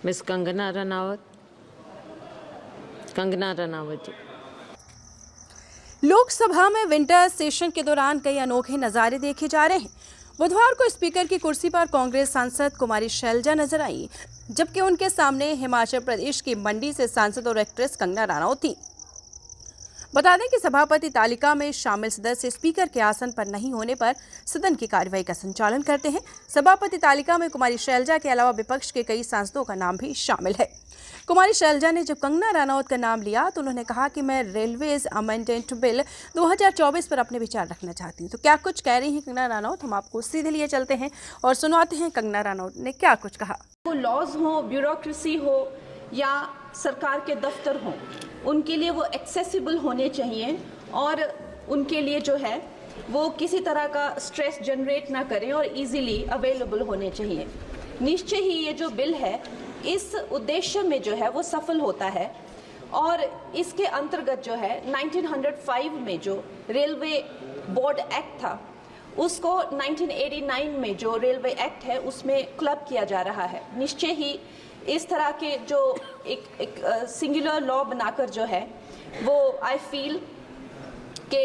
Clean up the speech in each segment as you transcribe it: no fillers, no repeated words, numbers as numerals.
Miss Kangana Ranaut जी। लोकसभा में winter session के दौरान कई अनोखे नज़ारे देखे जा रहे हैं। बुधवार को स्पीकर की कुर्सी पर कांग्रेस सांसद कुमारी शैलजा नजर आई, जबकि उनके सामने हिमाचल प्रदेश की मंडी से सांसद और एक्ट्रेस कंगना रनौत थी। बता दें कि सभापति तालिका में शामिल सदस्य स्पीकर के आसन पर नहीं होने पर सदन की कार्यवाही का संचालन करते हैं। सभापति तालिका में कुमारी शैलजा के अलावा विपक्ष के कई सांसदों का नाम भी शामिल है। कुमारी शैलजा ने जब कंगना रनौत का नाम लिया तो उन्होंने कहा कि मैं रेलवेज अमेंडमेंट बिल 2024 पर अपने विचार रखना चाहती हूँ। तो क्या कुछ कह रही हैं कंगना रनौत, हम आपको सीधे लिए चलते हैं और सुनाते हैं कंगना रनौत ने क्या कुछ कहा। वो लॉज हो, ब्यूरोक्रेसी हो या सरकार के दफ्तर हो, उनके लिए वो एक्सेसिबल होने चाहिए और उनके लिए जो है वो किसी तरह का स्ट्रेस जनरेट ना करें और इजीली अवेलेबल होने चाहिए। निश्चय ही ये जो बिल है इस उद्देश्य में जो है वो सफल होता है और इसके अंतर्गत जो है 1905 में जो रेलवे बोर्ड एक्ट था उसको 1989 में जो रेलवे एक्ट है उसमें क्लब किया जा रहा है। निश्चय ही इस तरह के जो एक सिंगुलर लॉ बनाकर जो है वो आई फील कि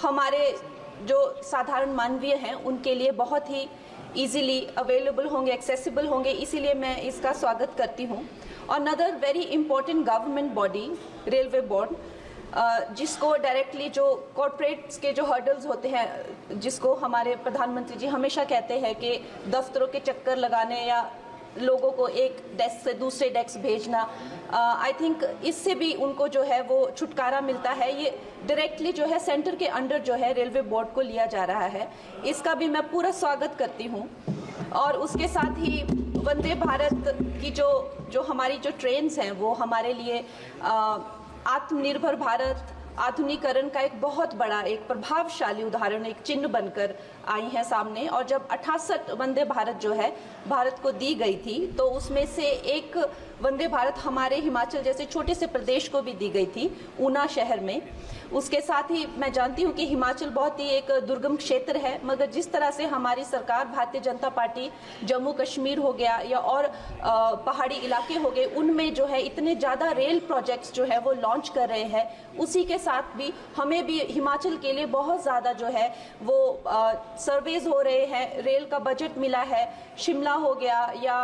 हमारे जो साधारण मानवीय हैं उनके लिए बहुत ही इजीली अवेलेबल होंगे, एक्सेसिबल होंगे, इसीलिए मैं इसका स्वागत करती हूँ। और another very important government body railway board, जिसको डायरेक्टली जो कॉर्पोरेट्स के जो हर्डल्स होते हैं, जिसको हमारे प्रधानमंत्री जी हमेशा कहते हैं कि दफ्तरों के चक्कर लगाने या लोगों को एक डेस्क से दूसरे डेस्क भेजना, आई थिंक इससे भी उनको जो है वो छुटकारा मिलता है। ये डायरेक्टली जो है सेंटर के अंडर जो है रेलवे बोर्ड को लिया जा रहा है, इसका भी मैं पूरा स्वागत करती हूँ। और उसके साथ ही वंदे भारत की जो हमारी जो ट्रेन्स हैं वो हमारे लिए आत्मनिर्भर भारत, आधुनिकीकरण का एक बहुत बड़ा, एक प्रभावशाली उदाहरण, एक चिन्ह बनकर आई है सामने। और जब 68 वंदे भारत जो है भारत को दी गई थी तो उसमें से एक वंदे भारत हमारे हिमाचल जैसे छोटे से प्रदेश को भी दी गई थी, ऊना शहर में। उसके साथ ही मैं जानती हूँ कि हिमाचल बहुत ही एक दुर्गम क्षेत्र है, मगर जिस तरह से हमारी सरकार भारतीय जनता पार्टी जम्मू कश्मीर हो गया या और पहाड़ी इलाके हो गए, उनमें जो है इतने ज़्यादा रेल प्रोजेक्ट्स जो है वो लॉन्च कर रहे हैं, उसी के साथ भी हमें भी हिमाचल के लिए बहुत ज़्यादा जो है वो सर्वेज हो रहे हैं, रेल का बजट मिला है। शिमला हो गया या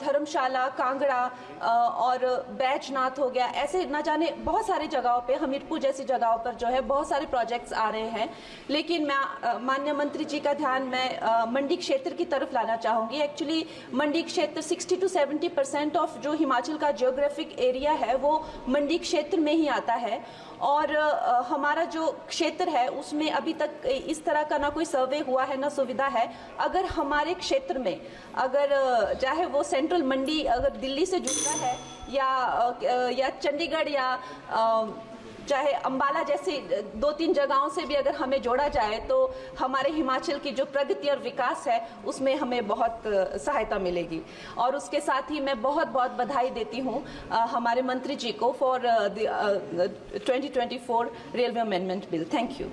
धर्मशाला, कांगड़ा और बैजनाथ हो गया, ऐसे ना जाने बहुत सारे जगहों पे, हमीरपुर जैसी जगहों पर जो है बहुत सारे प्रोजेक्ट्स आ रहे हैं। लेकिन मैं माननीय मंत्री जी का ध्यान मैं मंडी क्षेत्र की तरफ लाना चाहूँगी। एक्चुअली मंडी क्षेत्र 60 to 70% ऑफ जो हिमाचल का जियोग्राफिक एरिया है वो मंडी क्षेत्र में ही आता है और हमारा जो क्षेत्र है उसमें अभी तक इस तरह का ना कोई सर्वे हुआ है ना सुविधा है। अगर हमारे क्षेत्र में अगर चाहे वो सेंट्रल मंडी अगर दिल्ली से जुड़ता है या चंडीगढ़ या चाहे अंबाला जैसी 2-3 जगहों से भी अगर हमें जोड़ा जाए तो हमारे हिमाचल की जो प्रगति और विकास है उसमें हमें बहुत सहायता मिलेगी। और उसके साथ ही मैं बहुत बहुत बधाई देती हूँ हमारे मंत्री जी को for 2024 railway amendment bill. Thank you.